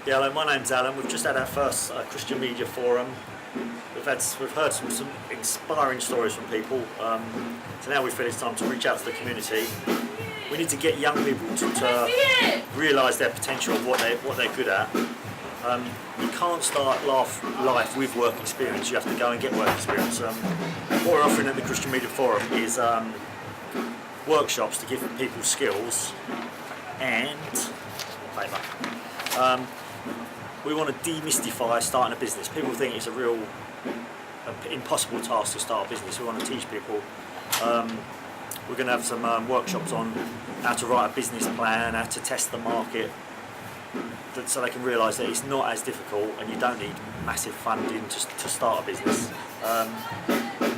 Yeah, hello, my name's Alan. We've just had our first Christian Media Forum. We've heard some inspiring stories from people. So now we feel it's time to reach out to the community. We need to get young people to realise their potential of what they're good at. You can't start life with work experience. You have to go and get work experience. What we're offering at the Christian Media Forum is workshops to give people skills and labour. We want to demystify starting a business. People think it's a real impossible task to start a business. We want to teach people. We're going to have some workshops on how to write a business plan, how to test the market, so they can realise that it's not as difficult and you don't need massive funding to start a business.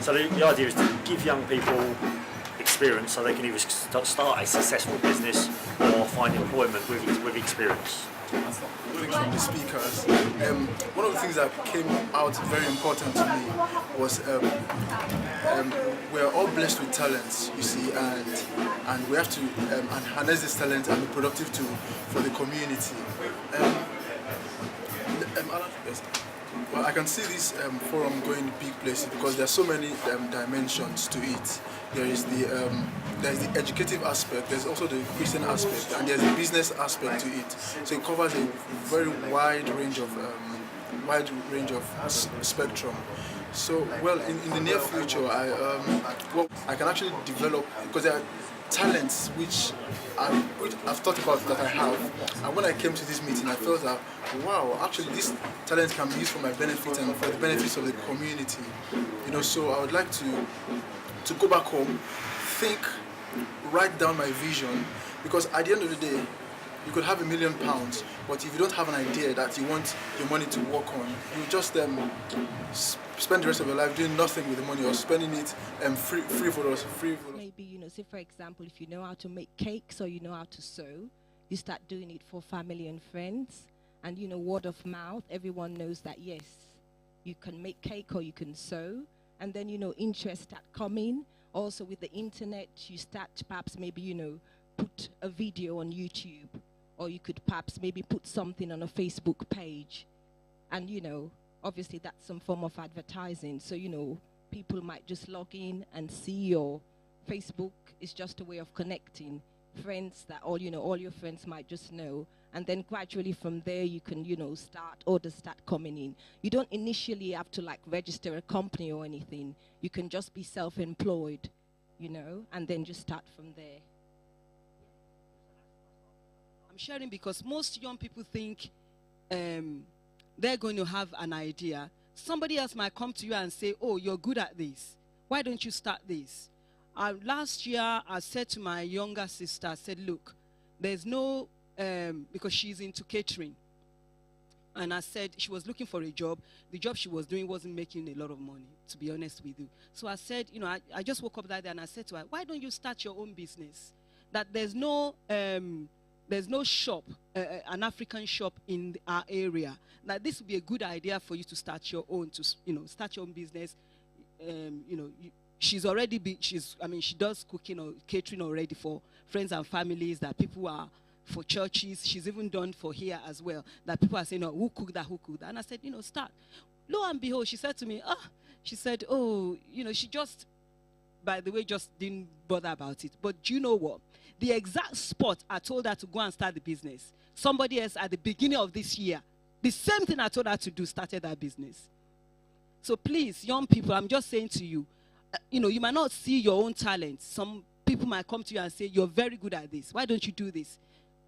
So the idea is to give young people experience so they can either start a successful business or find employment with experience. From the speakers, one of the things that came out very important to me was we're all blessed with talents, you see, and we have to harness this talent and be productive for the community. Well, I can see this forum going big places because there are so many dimensions to it. There's the educative aspect, there's also the Christian aspect, and there's the business aspect to it. So it covers a very wide range of spectrum. So, well, in the near future, I can actually develop, because there are talents which I've thought about that I have, and when I came to this meeting I felt that wow, actually this talent can be used for my benefit and for the benefits of the community, you know. So I would like to go back home, think, write down my vision, because at the end of the day you could have £1 million, but if you don't have an idea that you want your money to work on, you just spend the rest of your life doing nothing with the money or spending it frivolous. Maybe, you know, say for example, if you know how to make cakes or you know how to sew, you start doing it for family and friends, and you know, word of mouth, everyone knows that yes, you can make cake or you can sew, and then, you know, interest start coming. Also with the internet, you start perhaps maybe, you know, put a video on YouTube, or you could perhaps maybe put something on a Facebook page, and you know, obviously that's some form of advertising. So, you know, people might just log in and see your Facebook is just a way of connecting friends that all your friends might just know, and then gradually from there you can, you know, orders start coming in. You don't initially have to like register a company or anything. You can just be self-employed, you know, and then just start from there. I'm sharing because most young people think they're going to have an idea. Somebody else might come to you and say, oh, you're good at this. Why don't you start this? Last year, I said to my younger sister, I said, look, there's no, because she's into catering. And I said, she was looking for a job. The job she was doing wasn't making a lot of money, to be honest with you. So I said, you know, I just woke up that day and I said to her, why don't you start your own business? That there's no shop, an African shop in our area. That this would be a good idea for you to start your own, start your own business. You know, she does cooking or catering already for friends and families, that people are for churches. She's even done for here as well, that people are saying, oh, who cooked that? And I said, you know, start. Lo and behold, she said to me, she said, oh, you know, she just, by the way, just didn't bother about it. But do you know what? The exact spot I told her to go and start the business, somebody else at the beginning of this year, the same thing I told her to do, started that business. So please, young people, I'm just saying to you, you know, you might not see your own talent. Some people might come to you and say, you're very good at this. Why don't you do this?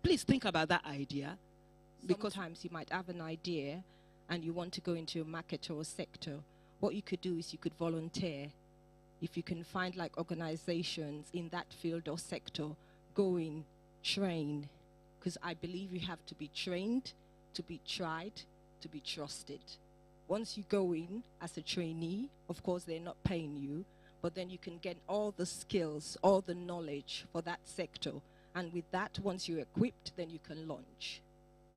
Please think about that idea. Because sometimes you might have an idea and you want to go into a market or a sector. What you could do is you could volunteer. If you can find like organizations in that field or sector, go in, train. Because I believe you have to be trained, to be tried, to be trusted. Once you go in as a trainee, of course they're not paying you, but then you can get all the skills, all the knowledge for that sector. And with that, once you're equipped, then you can launch.